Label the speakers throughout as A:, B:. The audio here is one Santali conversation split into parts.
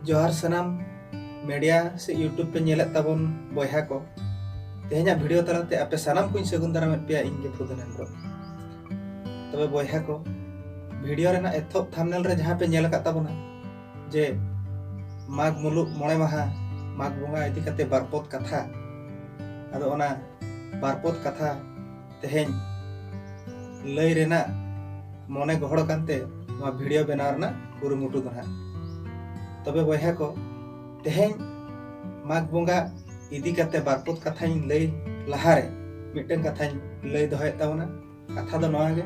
A: जोहार सनाम मीडिया से यूट्यूब पे नेलत ताबन बयहा को तेहना वीडियो तलाते आपे सनाम को सगुन दाराम पे इंगे फुदन हेम्ब्रो तबे बयहा को वीडियो रेना एथोप थंबनेल रे जहां पे नेल का ताबना जे माघ मुलुग मोणे माहा माघ बोंगा इदी कते बारपोत कथा आदो ओना बारपोत कथा तेहेन लई रेना मोने गहड़ कांते मा वीडियो बनाव रेना कुरुमुटु दना तबे बयहा को तेहेन माघ बोंगा इदी कते बारपोत कथा लई लहारे मिटन कथा लई दोहे ताबना कथा दो नवा गे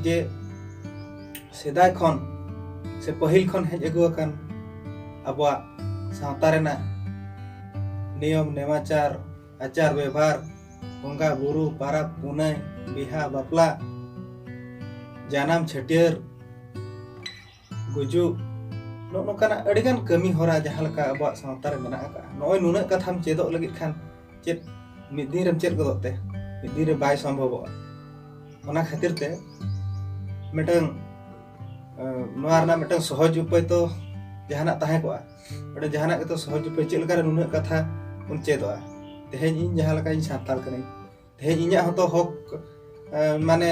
A: जे सेदाय खन से पहिल खन हेज अगु अकन अबवा सावता रेना नियम नेमाचार आचार व्यवहार बोंगा बुरु पारा पुनय बिहा बापला जानाम छटियर गुजु नोकाना अडिगान कमी होरा जहां लका अबवा सावता रे मेना का नोय नुना कथाम चेदो लगित खान चेद मिद दिन रेम चेद गदोते मिद दिन रे बाय संभव ओना खातिर ते मिटन नोआरना मिटन सहज उपाय तो जहाना ताहे को अडे जहाना के तो सहज उपाय चेद लका नुना कथा उन चेदोआ तेहेन इन जहां लका इन साताल कनै तेहेन इnya हतो हक माने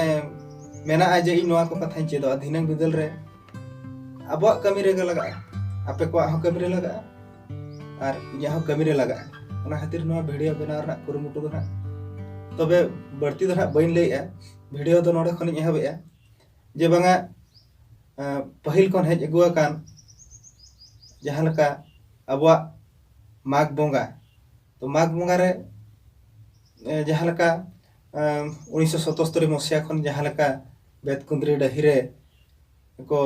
A: मेना जे इन नोआ को कथा चेदोआ दिनंग बिदल रे अबवा कमी रे लगा आपे को हो कमी रे लगा और इnya हो कमी रे लगा ओना खातिर नोआ वीडियो बनाव रना कुरुमुटु दना तबे बर्ती दना बइन लेया वीडियो दो नोडे खनि एहबेया जे बांगा पहिल कोन हेज अगुआ कान जहां लका अबवा माघ बोंगा तो माघ बोंगा रे जहां लका 1977 मसिया खन जहां लका बेतकुंद्री डही रे को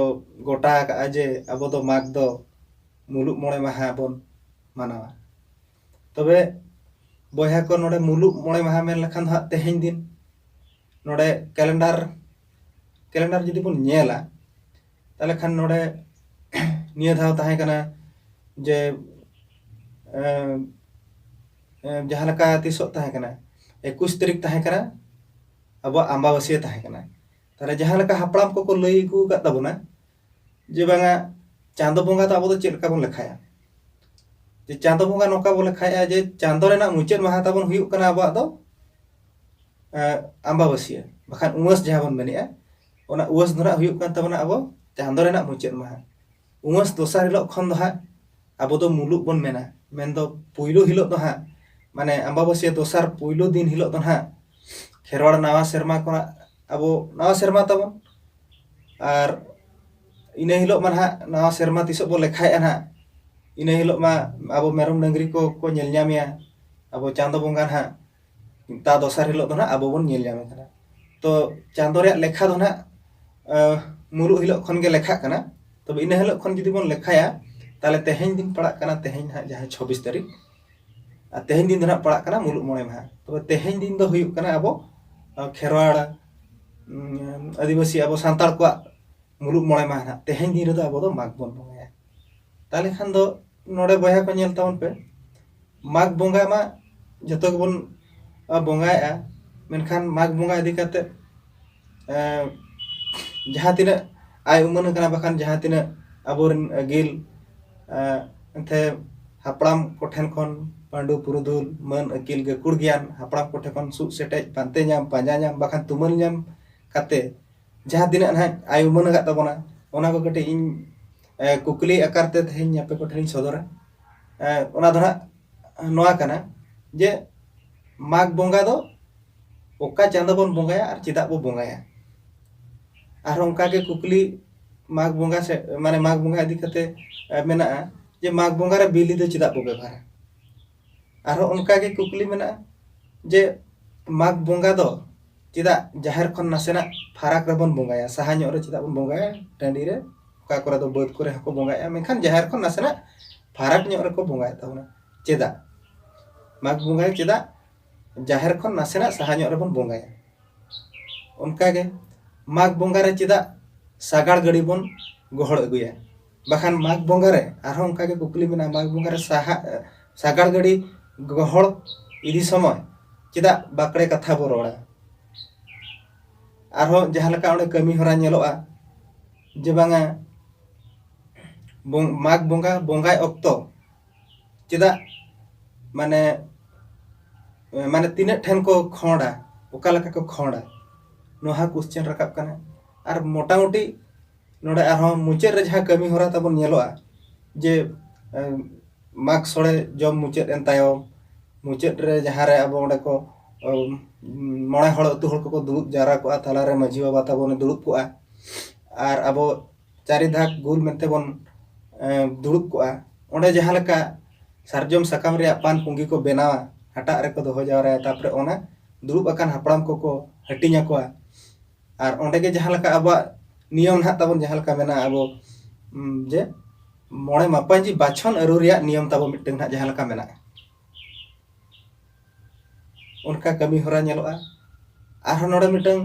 A: गोटा का जे अब दो माघ दो मुलुग मोणे माहा बन मानावा तबे बयहा को नोडे मुलुग मोणे माहा मेन लखान हा तेहेन दिन नोडे कैलेंडर जदि बन नेला ताले खान नोडे निया धाव ताहे कना जे जहां लका तिसो ताहे कना 21 तारीख ताहे कना अब अम्बावसिया ताहे कना ताले जहां लका हापड़ाम को लई गु का तबना जे बांगा चांदो बोंगा तो अब तो चेलका बन लेखाया जे चांदो बोंगा नोका बन लेखाया जे चांदो रेना मुचेद माहा ताबन हुयुग कना अब दो अम्बावसिया बखान उमस जहां बन मेनेआ ओना उमस धरा हुयुग कन तबना अब चांदो रेना मुचेद माहा उमस दोसार हिलो खन दो हा अब दो मुलुग बन मेना मेन दो पुइलो हिलो दो हा माने अम्बावसिया दोसार पुइलो दिन हिलो दो हा खेरवाड़ नावा शर्मा को अब नवा शर्मा तबन और इने हिलो मा नवा शर्मा तिसो बो लेखाया ना इने हिलो मा अब मेरम डंगरी को नेल न्यामिया अब चांदो बोंगा ना ता दोसार हिलो दो ना अब बन नेल न्यामे कना तो चांदो रे लेखा दो ना मुलुग हिलो खन गे लेखा कना तब इने हिलो खन जदि बन लेखाया ताले तेहेन दिन पड़ा कना तेहेन हा जहां 26 तारीख आ तेहेन दिन ना पड़ा कना मुलुग मोणे माहा तब तेहेन दिन दो हुयुग कना अब खेरवाड़ आदिवासी अब सांताल को मुलुग मोणे माहा तेहेन दिन रे अब दो माघ बन बोंगाया ताले खान दो नोडे बयहा को नेल तावन पे माघ बोंगा मा जतो बन बोंगाया मेनखान माघ बोंगा इदी कते जहां तिना आय उमन कना बखान जहां तिना अबोरन गिल अंथे हापड़ाम कोठेन खन पांडु पुरुधुल मन अकिल गकुड़ ज्ञान हापड़ाम कोठे खन सु सेटेज पांते ᱧᱟᱢ पांजा ᱧᱟᱢ बखान तुमल ᱧᱟᱢ काते जहां दिन ना आय उमन गा तबना ओना को कटे इन कुकली आकार ते थेन आपे को ठेन सदरा ओना धरा नोआ कना जे माघ बोंगा दो ओका चांदो बन बोंगाया और चिदा बो बोंगाया और उनका के कुकली माघ बोंगा से माने माघ बोंगा इदी कते मेना जे माघ बोंगा रे बिली दो चिदा बो बेभार और उनका के कुकली मेना जे माघ बोंगा दो चिदा जाहिर खन नासेना फाराक रे बन बोंगाया सहान्यो रे चिदा बन बोंगाया टांडी रे का करे दो बद करे को बोंगाया मेखान जाहिर खन नासेना फाराक न्यो रे को बोंगाया ताबना चेदा माघ बोंगाया चेदा जाहिर खन नासेना सहान्यो रे बन बोंगाया उनका के माघ बोंगा रे चेदा सागाड़ गड़ी बन गहड़ अगुया बखान माघ बोंगा रे आरो उनका के कुकली मेना माघ बोंगा रे सागाड़ गड़ी गहड़ इदी समय चेदा बाकड़े कथा बो रोड़ा आरो जहां लका ओंडे कमी होरा नेलोआ जे बांगा माघ बोंगा बोंगाय ऑक्तो चेदा माने माने तीना ठेन को खोड़ा ओका लका को खोड़ा नोहा क्वेश्चन रकाब कना और मोटामुटी नोडे आरो मुचे रे जहां कमी होरा तबन नेलोआ जे माघ सोड़े जम मुचे एन तायम मुचे रे जहां रे अब ओंडे को मोणे हड़ अतु हड़ को दुड़ुब जारा को ताला रे माझी बाबा तबन दुड़ुब को और अब चारि धाक गुल मेंते बन दुड़ुब को ओंडे जहां लका सारजम सकाम रे पान पुंगी को बेनावा हटा रे को दोहो जावरा तापरे ओना दुड़ुब अकान हापड़ाम को हटिnya को और ओंडे के जहां लका अब नियम ना तबन जहां लका मेना अब जे मोणे मापांजी बाछन अरु रिया नियम तब मिटeng ना जहां लका मेना उनका कमी होरा नेलोआ आरो नोडे मिटeng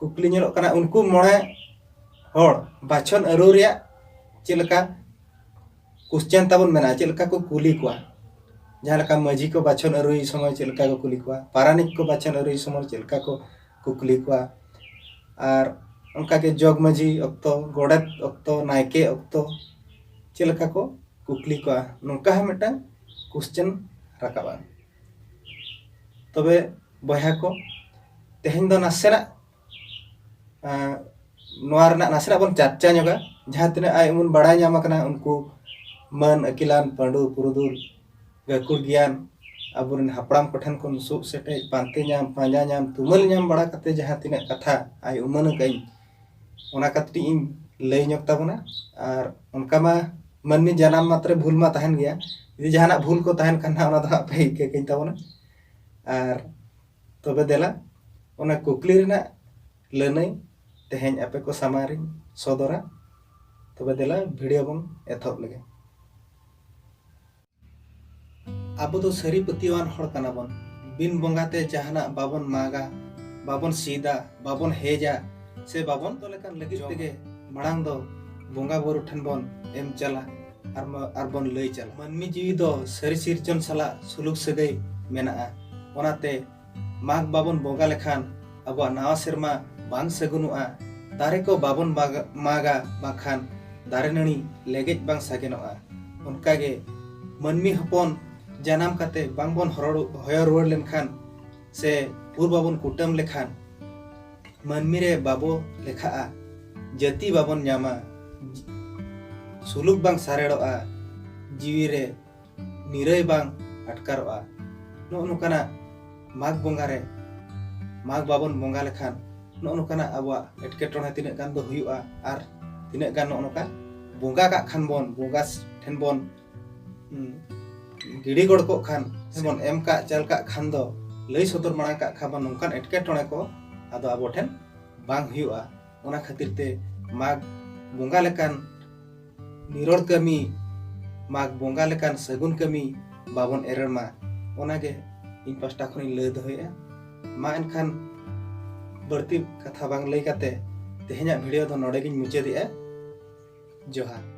A: कुकली नेलो कना उनको मोणे हड़ बाछन अरु रिया चेलका क्वेश्चन तबन मेना चेलका को कुली को जहां लका माझी को बाछन अरुई समय चेलका को कुली को पारानिक को बाछन अरुई समय चेलका को कुकली को और उनका के जग माझी अक्तो गोड़ेत अक्तो नायके अक्तो चेलका को कुकली को नोका है मिटा क्वेश्चन रकाबा तबे बहा को तेहेन दो नासेना नोआ रना नासेना बन चर्चा नोगा जहां तिना आय उन बड़ाय ᱧᱟᱢ कना उनको मन अकिलान पांडु पुरुदुल गाकुड़ ज्ञान अबुरन हापड़ाम कोठन कोन सुब सेटे पांते ᱧᱟᱢ पांजा ᱧᱟᱢ तुमल ᱧᱟᱢ बड़ा कते जहां तिना कथा आय उमन कई ओना कतटी इन लय ᱧᱚᱜ ताबना और उनका मा मनमी जनाम मात्रे भूल मा तहन गया यदि जहाना भूल को तहन खाना ओना द पे के कई ताबना और तबे देला ओना कुकली रेना लनई तेहेन आपे को सामारी सदरा तबे देला वीडियो बन एथब लगे अब तो सरी पतिवान हड़ कना बन बिन बोंगाते जहाना बाबन मागा बाबन सीधा बाबन हेजा से बाबन तो लेकन लगी तेगे मड़ांग दो बोंगा बोरु ठन बन एम चला आर बन लई चला मनमी जीवी दो सरी सिरजन सला सुलुक सगई मेना ओनाते माघ बाबन बोंगा लेखान अब नावा सेरमा बांग सगुनुआ दारे को बाबन मागा बाखान दारे नणी लेगेज बांग सागेनोआ उनकागे मनमी हपन जानम काते बांग बन होय रुवाड़ लेनखान से पुर बाबन कुटम लेखान मनमी रे बाबो लेखा जाति बाबन ᱧᱟᱢᱟ सुलुक बांग सारेड़ोआ जीवी रे निरय बांग अटकारोआ नो नुकाना माघ बोंगा रे माघ बाबन बोंगा लेखान नो नुकाना अबवा एटकेटोणे तिना गान दो हुयुआ आर तिना गान नो नुका बोंगा का खान बन बोंगा ठेन बन गिड़ी गड़ को खान बन एम का चल का खान दो लई सदर मांग का खाबन नुकान एटकेटोणे को आदो आबो ठेन बांग हुयुआ ओना खातिर ते माघ बोंगा लेकान निरोड़ कमी माघ बोंगा लेकान सगुन कमी बाबन एरमा ओनागे इन पास्टा खनि लय दहया मा एनखान बर्ती कथा बांग लय काते तेहेना वीडियो दो नोडे गिन मुचादिया जोहार।